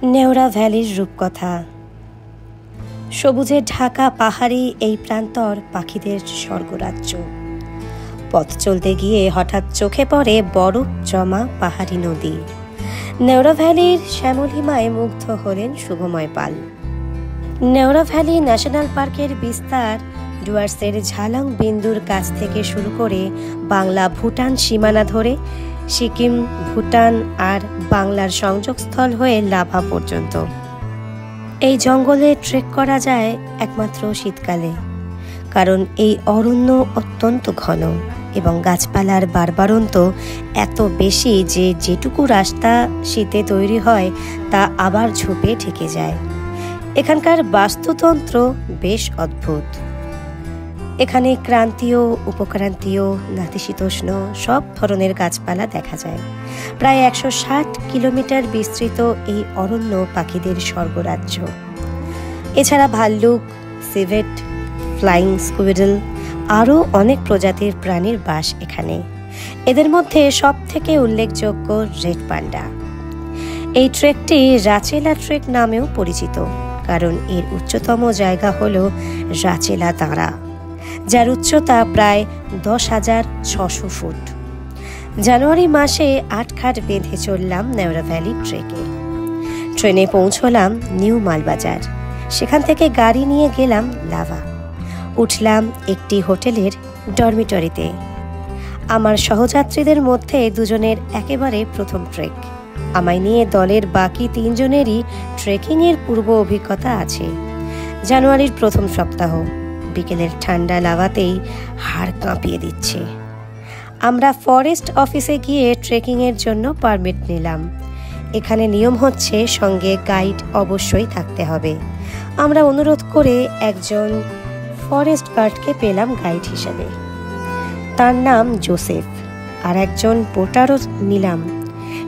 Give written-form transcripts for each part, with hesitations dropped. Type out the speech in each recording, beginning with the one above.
নেওড়া ভ্যালির রূপকথা। সবুজে ঢাকা পাহাড়ি এই প্রান্তর পাখিদের স্বর্গরাজ্য। পথ চলতে গিয়ে হঠাৎ চোখে পড়ে বরফ জমা পাহাড়ি নদী। নেওড়া ভ্যালির শ্যামলিমায় মুগ্ধ হলেন শুভময় পাল। নেওড়া ভ্যালি ন্যাশনাল পার্কের বিস্তার ডুয়ার্সের ঝালং বিন্দুর কাছ থেকে শুরু করে বাংলা ভুটান সীমানা ধরে সিকিম, ভুটান আর বাংলার সংযোগস্থল হয়ে লাভা পর্যন্ত। এই জঙ্গলে ট্রেক করা যায় একমাত্র শীতকালে, কারণ এই অরণ্য অত্যন্ত ঘন এবং গাছপালার বাড়বাড়ন্ত এত বেশি যে যেটুকু রাস্তা শীতে তৈরি হয় তা আবার ঝোপে ঢেকে যায়। এখানকার বাস্তুতন্ত্র বেশ অদ্ভুত। এখানে ক্রান্তীয়, উপক্রান্তীয়, নাতিশীতোষ্ণ সব ধরনের গাছপালা দেখা যায়। প্রায় 160 কিলোমিটার বিস্তৃত এই অরণ্য পাখিদের স্বর্গরাজ্য। এছাড়া ভাল্লুক, সিভেট, ফ্লাইং স্কুইডল আরও অনেক প্রজাতির প্রাণীর বাস এখানে। এদের মধ্যে সব থেকে উল্লেখযোগ্য রেড পান্ডা। এই ট্রেকটি রাচেলা ট্রেক নামেও পরিচিত, কারণ এর উচ্চতম জায়গা হল রাচেলা দাঁড়া, যার উচ্চতা প্রায় 10,600 ফুট। জানুয়ারি মাসে 8 ঘাট বেঁধে চললাম নেওড়া ভ্যালি ট্রেকে। ট্রেনে পৌঁছলাম নিউ মালবাজার। সেখান থেকে গাড়ি নিয়ে গেলাম লাভা। উঠলাম একটি হোটেলের ডরমিটরিতে। আমার সহযাত্রীদের মধ্যে দুজনের একেবারে প্রথম ট্রেক। আমায় নিয়ে দলের বাকি 3 জনেরই ট্রেকিংয়ের পূর্ব অভিজ্ঞতা আছে। জানুয়ারির প্রথম সপ্তাহ, বিকেলের ঠান্ডা লাভাতেই হাড় কাঁপিয়ে দিচ্ছে। আমরা ফরেস্ট অফিসে গিয়ে ট্রেকিংয়ের জন্য পারমিট নিলাম। এখানে নিয়ম হচ্ছে সঙ্গে গাইড অবশ্যই থাকতে হবে। আমরা অনুরোধ করে একজন ফরেস্ট গার্ডকে পেলাম গাইড হিসেবে। তার নাম জোসেফ। আর একজন পোর্টারও নিলাম।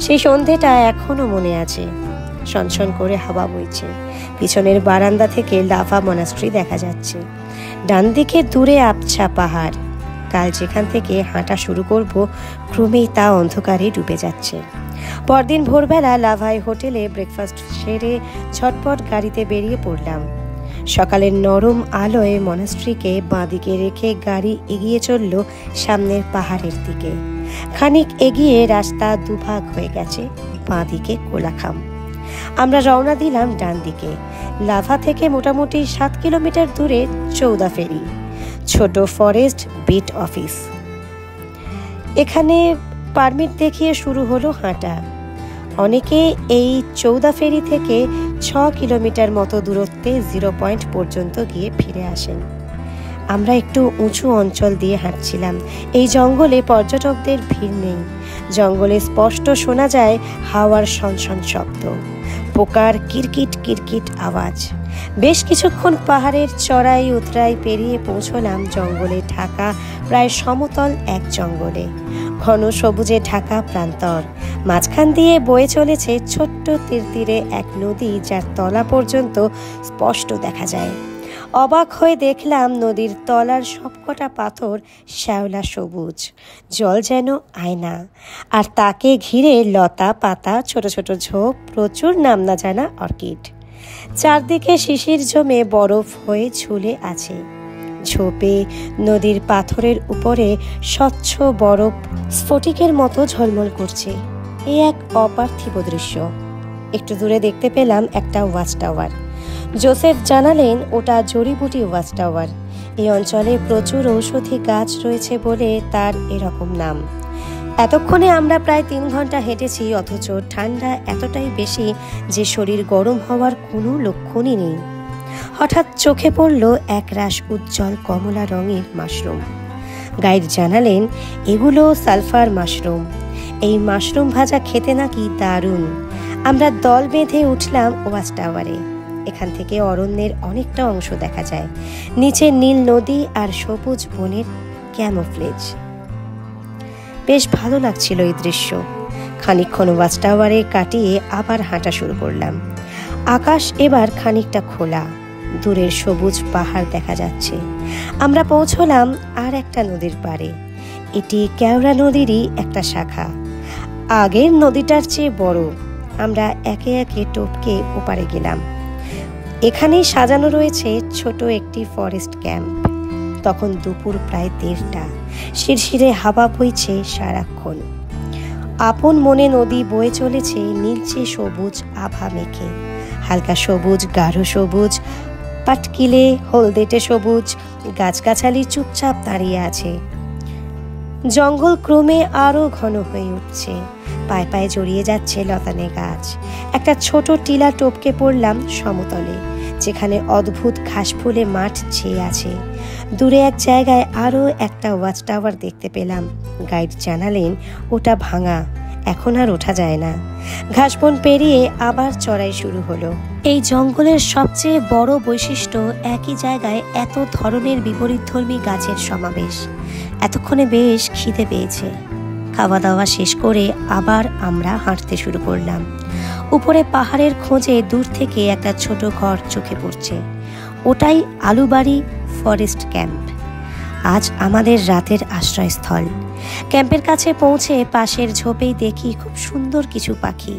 সেই সন্ধেটা এখনো মনে আছে। সনসন করে হাওয়া বইছে। পিছনের বারান্দা থেকে লাভা মনাস্ট্রি দেখা যাচ্ছে। ডান দিকে দূরে আবছা পাহাড়। কাল যেখান থেকে হাঁটা শুরু করব, ক্রমেই তা অন্ধকারে ডুবে যাচ্ছে। পরদিন ভোরবেলা লাভায় হোটেলে ব্রেকফাস্ট সেরে ঝটপট গাড়িতে বেরিয়ে পড়লাম। সকালের নরম আলোয় মনাস্ট্রিকে বাঁদিকে রেখে গাড়ি এগিয়ে চলল সামনের পাহাড়ের দিকে। খানিক এগিয়ে রাস্তা দুভাগ হয়ে গেছে, বাঁদিকে কোলাখাম। আমরা রওনা দিলাম ডান দিকে। লাভা থেকে মোটামুটি 7 কিলোমিটার দূরে চৌদা ফেরি, ছোট ফরেস্ট বিট অফিস। এখানে পারমিট দেখিয়ে শুরু হলো হাঁটা। অনেকে এই চৌদা ফেরি থেকে 6 কিলোমিটার মতো দূরত্বে 0 পয়েন্ট পর্যন্ত গিয়ে ফিরে আসেন। আমরা একটু উঁচু অঞ্চল দিয়ে হাঁটছিলাম। এই জঙ্গলে পর্যটকদের ভিড় নেই। জঙ্গলে স্পষ্ট শোনা যায় হাওয়ার সনসন শব্দ, পোকার কিরকিট কিরকিট আওয়াজ। বেশ কিছুক্ষণ পাহাড়ের চড়াই উতরাই পেরিয়ে পৌঁছলাম জঙ্গলে ঢাকা প্রায় সমতল এক জঙ্গলে। ঘন সবুজে ঢাকা প্রান্তর। মাঝখান দিয়ে বয়ে চলেছে ছোট্ট তীরে এক নদী, যার তলা পর্যন্ত স্পষ্ট দেখা যায়। অবাক হয়ে দেখলাম নদীর তলার সবকটা পাথর শ্যাওলা সবুজ, জল যেন আয়না। আর তাকে ঘিরে লতা পাতা, ছোট ছোট ঝোপ, প্রচুর নাম না জানা অর্কিড। চারদিকে শিশির জমে বরফ হয়ে ঝুলে আছে। ঝোপে নদীর পাথরের উপরে স্বচ্ছ বরফ স্ফটিকের মতো ঝলমল করছে। এ এক অপার্থিব দৃশ্য। একটু দূরে দেখতে পেলাম একটা ওয়াচ টাওয়ার। জোসেফ জানালেন ওটা জড়িবুটি ওয়াচ টাওয়ার। এই অঞ্চলে প্রচুর ঔষধি গাছ রয়েছে বলে তার এরকম নাম। এতক্ষণে আমরা প্রায় 3 ঘন্টা হেঁটেছি, অথচ ঠান্ডা এতটাই বেশি যে শরীর গরম হওয়ার কোনো লক্ষণই নেই। হঠাৎ চোখে পড়ল একরাশ উজ্জ্বল কমলা রঙের মাশরুম। গাইড জানালেন এগুলো সালফার মাশরুম। এই মাশরুম ভাজা খেতে নাকি দারুণ। আমরা দল বেঁধে উঠলাম ওয়াচ টাওয়ারে। এখান থেকে অরণ্যের অনেকটা অংশ দেখা যায়। নিচে নীল নদী আর সবুজ বনের ক্যামোফ্লেজ। বেশ ভালো লাগছিল এই দৃশ্য। খানিকক্ষণ ওয়াচ টাওয়ারে কাটিয়ে আবার হাঁটা শুরু করলাম। আকাশ এবার খানিকটা খোলা, দূরের সবুজ পাহাড় দেখা যাচ্ছে। আমরা পৌঁছলাম আর একটা নদীর পাড়ে। এটি কেওড়া নদীরই একটা শাখা। আগের নদীটার চেয়ে বড়। আমরা একে একে টপকে ওপারে গেলাম। এখানেই সাজানো রয়েছে ছোট একটি ফরেস্ট ক্যাম্প। তখন দুপুর প্রায় 1:30। শিরশিরে হাওয়া বইছে সারাক্ষণ। আপন মনে নদী বয়ে চলেছে নীলচে সবুজ আভা মেখে। হালকা সবুজ, গাঢ় সবুজ, পাটকিলে হলদেটে সবুজ। গাছগাছালি চুপচাপ দাঁড়িয়ে আছে। জঙ্গল ক্রমে আরো ঘন হয়ে উঠছে। পায়ে পায়ে জড়িয়ে যাচ্ছে লতানে গাছ। একটা ছোট টিলা টপকে পড়লাম সমতলে, যেখানে অদ্ভুত ঘাস ফুলে মাঠ ছেয়ে আছে। দূরে এক জায়গায় আরো একটা ওয়াচ টাওয়ার দেখতে পেলাম। গাইড জানালেন ওটা ভাঙা, এখন আর ওঠা যায় না। ঘাসবন পেরিয়ে আবার চড়াই শুরু হলো। এই জঙ্গলের সবচেয়ে বড় বৈশিষ্ট্য একই জায়গায় এত ধরনের বিপরীতধর্মী গাছের সমাবেশ। এতক্ষণে বেশ খিদে পেয়েছে। খাওয়া দাওয়া শেষ করে আবার আমরা হাঁটতে শুরু করলাম। উপরে পাহাড়ের খোঁজে দূর থেকে একটা ছোট ঘর চোখে পড়ছে। ওটাই আলুবাড়ি ফরেস্ট ক্যাম্প। আজ আমাদের রাতের আশ্রয়স্থল। ক্যাম্পের কাছে পৌঁছে পাশের ঝোপেই দেখি খুব সুন্দর কিছু পাখি।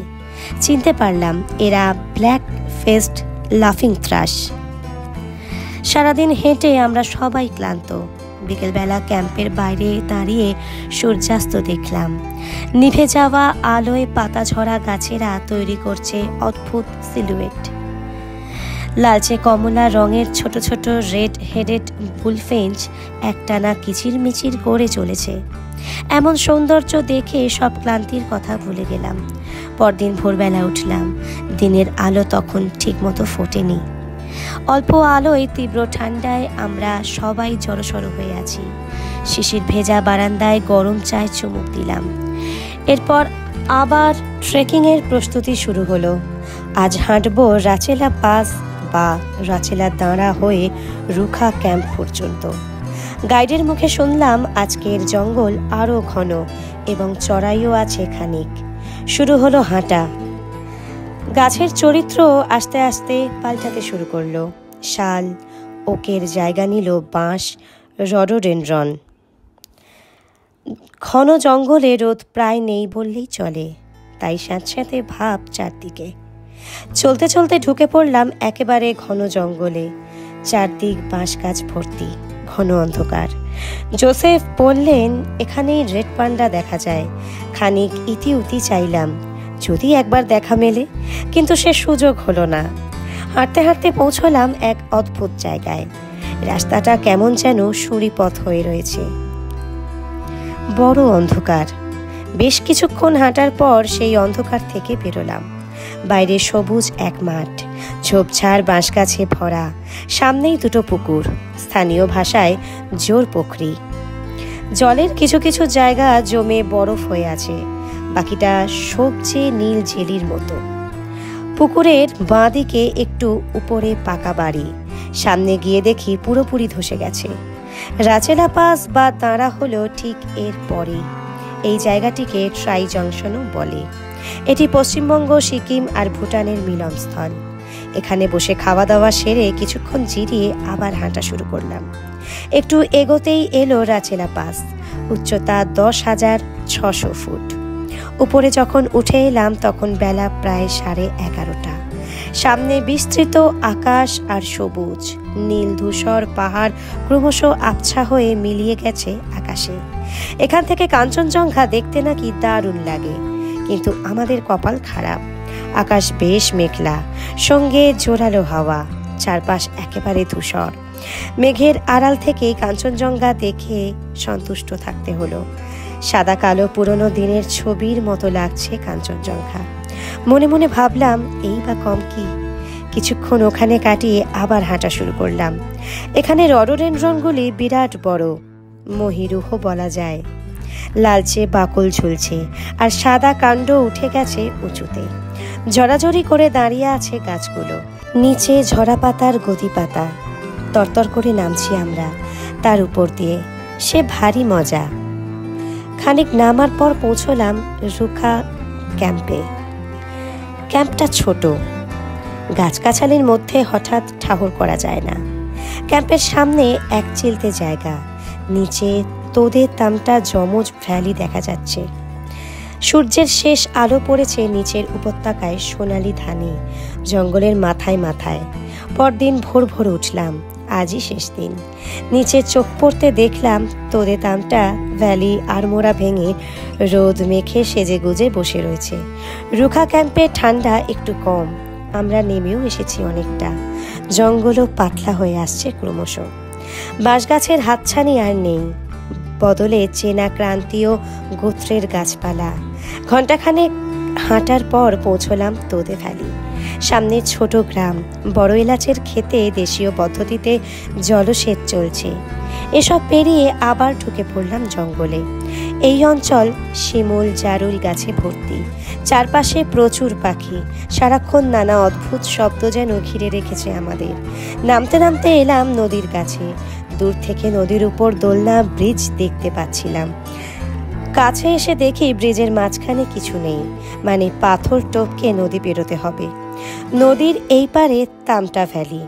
চিনতে পারলাম এরা ব্ল্যাক ফেসড লাফিং থ্রাশ। সারাদিন হেঁটে আমরা সবাই ক্লান্ত। বিকেলবেলা ক্যাম্পের বাইরে দাঁড়িয়ে সূর্যাস্ত দেখলাম। নিভে যাওয়া আলোয় পাতা ঝরা গাছেরা তৈরি করছে অদ্ভুত সিলুয়েট। লালচে কমলা রঙের ছোট ছোট রেড হেডেড বুলফিঞ্চ একটানা কিচিরমিচির করে চলেছে। এমন সৌন্দর্য দেখে সব ক্লান্তির কথা ভুলে গেলাম। পরদিন ভোরবেলা উঠলাম। দিনের আলো তখন ঠিকমতো ফোটেনি। অল্প আলোয় তীব্র ঠান্ডায় আমরা সবাই জড়সড় হয়ে আছি। শিশির ভেজা বারান্দায় গরম চায় চুমুক দিলাম। এরপর আবার ট্রেকিংয়ের প্রস্তুতি শুরু হলো। আজ হাঁটবো রাচেলা পাস বা রাচেলা দাঁড়া হয়ে রুখা ক্যাম্প পর্যন্ত। গাইডের মুখে শুনলাম আজকের জঙ্গল আরো ঘন এবং চড়াইও আছে খানিক। শুরু হলো হাঁটা। গাছের চরিত্র আস্তে আস্তে পাল্টাতে শুরু করলো। শাল, ওকের জায়গা নিল বাঁশ, রডোডেনড্রন। ঘন জঙ্গলে রোদ প্রায় নেই বললেই চলে, তাই স্যাঁতস্যাঁতে ভাব চারদিকে। চলতে চলতে ঢুকে পড়লাম একেবারে ঘন জঙ্গলে। চারদিক বাঁশ গাছ ভর্তি, ঘন অন্ধকার। জোসেফ বললেন এখানেই রেড পান্ডা দেখা যায়। খানিক ইতি উতি চাইলাম, যদি একবার দেখা মেলে, কিন্তু সে সুযোগ হলো না। হাঁটতে হাঁটতে পৌঁছলাম এক অদ্ভুত জায়গায়। রাস্তাটা কেমন যেন সুড়িপথ হয়ে রয়েছে। বড় অন্ধকার। বেশ কিছুক্ষণ হাঁটার পর সেই অন্ধকার থেকে বেরোলাম। বাইরে সবুজ এক মাঠ, ঝোপঝাড় বাঁশ গাছে ভরা। সামনেই দুটো পুকুর, স্থানীয় ভাষায় জোর পুকুরি। জলের কিছু কিছু জায়গা জমে বরফ হয়ে আছে, বাকিটা সবচে নীল জেলির মতো। পুকুরের বাঁ দিকে একটু উপরে পাকা বাড়ি। সামনে গিয়ে দেখি পুরোপুরি ধসে গেছে। রাচেলা পাস বা দাঁড়া হলো ঠিক এর পরে। এই জায়গাটিকে ট্রাই জংশনও বলে। এটি পশ্চিমবঙ্গ, সিকিম আর ভুটানের মিলনস্থল। এখানে বসে খাওয়া দাওয়া সেরে কিছুক্ষণ জিরিয়ে আবার হাঁটা শুরু করলাম। একটু এগোতেই এলো রাচেলা পাস। উচ্চতা 10,600 ফুট। উপরে যখন উঠে এলাম তখন বেলা প্রায় 11:30। সামনে বিস্তৃত আকাশ আর সবুজ নীল ধূসর পাহাড় ক্রমশ আবছা হয়ে মিলিয়ে গেছে আকাশে। এখান থেকে কাঞ্চনজঙ্ঘা দেখতে নাকি দারুণ লাগে, কিন্তু আমাদের কপাল খারাপ। আকাশ বেশ মেঘলা, সঙ্গে জোরালো হাওয়া, চারপাশ একেবারে ধূসর। মেঘের আড়াল থেকে কাঞ্চনজঙ্ঘা দেখে সন্তুষ্ট থাকতে হলো। সাদা কালো পুরনো দিনের ছবির মতো লাগছে কাঞ্চনজঙ্ঘা। মনে মনে ভাবলাম এই বা কম কি। কিছুক্ষণ ওখানে কাটিয়ে আবার হাঁটা শুরু করলাম। এখানে রডোডেনড্রনগুলি বিরাট বড়, মহিরুহ বলা যায়। লালচে বাকল ঝুলছে আর সাদা কাণ্ড উঠে গেছে উঁচুতে। জড়াজড়ি করে দাঁড়িয়ে আছে গাছগুলো। নিচে ঝরা পাতার গতি পাতা। তরতর করে নামছি আমরা তার উপর দিয়ে। সে ভারী মজা। খানিক নামার পর পৌঁছলাম রুখা ক্যাম্পে। ক্যাম্পটা ছোট, গাছগাছালির মধ্যে হঠাৎ ঠাহর করা যায় না। ক্যাম্পের সামনে এক চিলতে জায়গা, নিচে তোদের তামটা যমজ ভ্যালি দেখা যাচ্ছে। সূর্যের শেষ আলো পড়েছে নিচের উপত্যকায় সোনালি ধানে, জঙ্গলের মাথায় মাথায়। পরদিন ভোর ভোর উঠলাম, আজই শেষ দিন। নিচে চোখ পড়তে দেখলাম তোদে তামটা ভ্যালি আড়মোড়া ভেঙে রোদ মেখে সেজে গুজে বসে রয়েছে। রুখা ক্যাম্পে ঠান্ডা একটু কম, আমরা নেমেও এসেছি অনেকটা। জঙ্গলও পাতলা হয়ে আসছে ক্রমশ। বাঁশগাছের হাতছানি আর নেই, বদলে চেনা ক্রান্তীয় গোত্রের গাছপালা। ঘণ্টাখানেক হাঁটার পর পৌঁছলাম তোদে ভ্যালি। সামনে ছোট গ্রাম, বড় এলাচের ক্ষেতে দেশীয় পদ্ধতিতে জলসেচ চলছে। এসব পেরিয়ে আবার ঢুকে পড়লাম জঙ্গলে। এই অঞ্চল শিমুল জারুল গাছে ভর্তি, চারপাশে প্রচুর পাখি। সারাক্ষণ নানা অদ্ভুত শব্দ যেন ঘিরে রেখেছে আমাদের। নামতে নামতে এলাম নদীর কাছে। দূর থেকে নদীর উপর দোলনা ব্রিজ দেখতে পাচ্ছিলাম। কাছে এসে দেখি ব্রিজের মাঝখানে কিছু নেই, মানে পাথর টপকে নদী পেরোতে হবে। নদীর এই পারে তামটা ভ্যালি,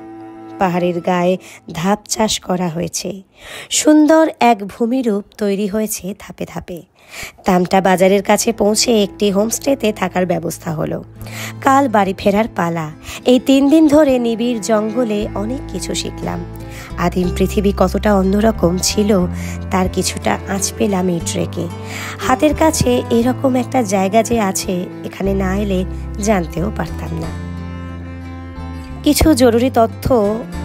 পাহাড়ের গায়ে ধাপ চাষ করা হয়েছে। সুন্দর এক ভূমিরূপ তৈরি হয়েছে ধাপে ধাপে। তামটা বাজারের কাছে পৌঁছে একটি হোমস্টেতে থাকার ব্যবস্থা হলো। কাল বাড়ি ফেরার পালা। এই 3 দিন ধরে নিবিড় জঙ্গলে অনেক কিছু শিখলাম। আদিম পৃথিবী কতটা অন্যরকম ছিল তার কিছুটা আঁচ পেলাম এই ট্রেকে। হাতের কাছে এরকম একটা জায়গা যে আছে, এখানে না এলে জানতেও পারতাম না। কিছু জরুরি তথ্য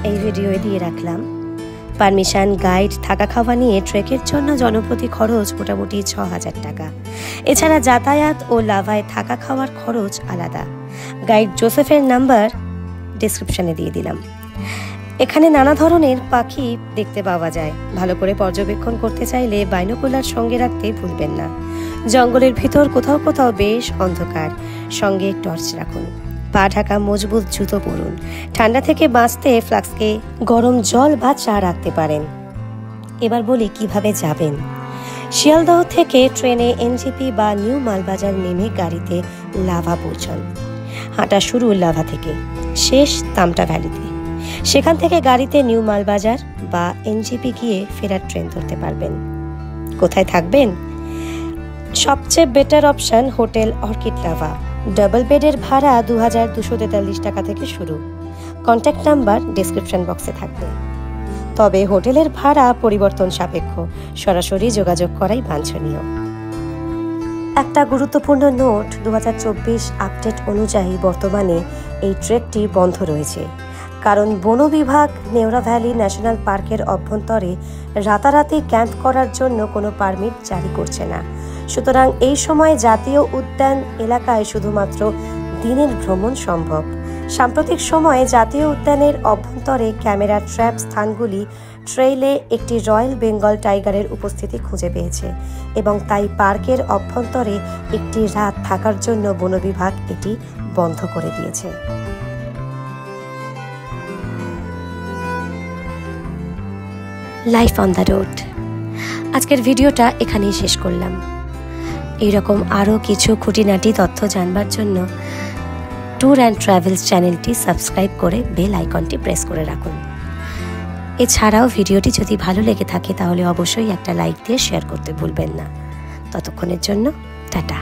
এই ভিডিওয়ে দিয়ে রাখলাম। পারমিশন, গাইড, থাকা খাওয়া নিয়ে ট্রেকের জন্য জনপ্রতি খরচ মোটামুটি ৬,০০০ টাকা। এছাড়া যাতায়াত ও লাভায় থাকা খাওয়ার খরচ আলাদা। গাইড জোসেফের নাম্বার ডেসক্রিপশনে দিয়ে দিলাম। এখানে নানা ধরনের পাখি দেখতে পাওয়া যায়। ভালো করে পর্যবেক্ষণ করতে চাইলে বাইনোকুলার সঙ্গে রাখতে ভুলবেন না। জঙ্গলের ভিতর কোথাও কোথাও বেশ অন্ধকার, সঙ্গে টর্চ রাখুন। পা ঢাকা মজবুত জুতো পরুন। ঠান্ডা থেকে বাঁচতে ফ্লাস্কে গরম জল বা চা রাখতে পারেন। এবার বলি কিভাবে যাবেন। শিয়ালদহ থেকে ট্রেনে এনজেপি বা নিউ মালবাজার নেমে গাড়িতে লাভা পৌঁছন। হাঁটা শুরু লাভা থেকে, শেষ তামটা ভ্যালিতে। সেখান থেকে গাড়িতে নিউ মালবাজার বা এনজেপি গিয়ে ফেরার ট্রেন ধরতে পারবেন। কোথায় থাকবেন? সবচেয়ে better option hotel orchid lava. Double বেডের ভাড়া ২,২৪৩ টাকা থেকে শুরু। কন্ট্যাক্ট নাম্বার ডেসক্রিপশন বক্সে থাকবে। তবে হোটেলের ভাড়া পরিবর্তন সাপেক্ষ, সরাসরি যোগাযোগ করাই বাঞ্ছনীয়। একটা গুরুত্বপূর্ণ নোট, ২০২৪ আপডেট অনুযায়ী বর্তমানে এই ট্রেকটি বন্ধ রয়েছে, কারণ বন বিভাগ নেওড়া ভ্যালি ন্যাশনাল পার্কের অভ্যন্তরে রাতারাতি ক্যাম্প করার জন্য কোনো পারমিট জারি করছে না। সুতরাং এই সময় জাতীয় উদ্যান এলাকায় শুধুমাত্র দিনের ভ্রমণ সম্ভব। সাম্প্রতিক সময়ে জাতীয় উদ্যানের অভ্যন্তরে ক্যামেরা ট্র্যাপ স্থানগুলি ট্রেইলে একটি রয়্যাল বেঙ্গল টাইগারের উপস্থিতি খুঁজে পেয়েছে এবং তাই পার্কের অভ্যন্তরে একটি রাত থাকার জন্য বন বিভাগ এটি বন্ধ করে দিয়েছে। Life on the road. আজকের ভিডিওটা এখানেই শেষ করলাম। এইরকম আরও কিছু খুঁটিনাটি তথ্য জানবার জন্য ট্যুর অ্যান্ড ট্রাভেলস চ্যানেলটি সাবস্ক্রাইব করে বেল আইকনটি প্রেস করে রাখুন। এছাড়াও ভিডিওটি যদি ভালো লেগে থাকে তাহলে অবশ্যই একটা লাইক দিয়ে শেয়ার করতে ভুলবেন না। ততক্ষণের জন্য টাটা।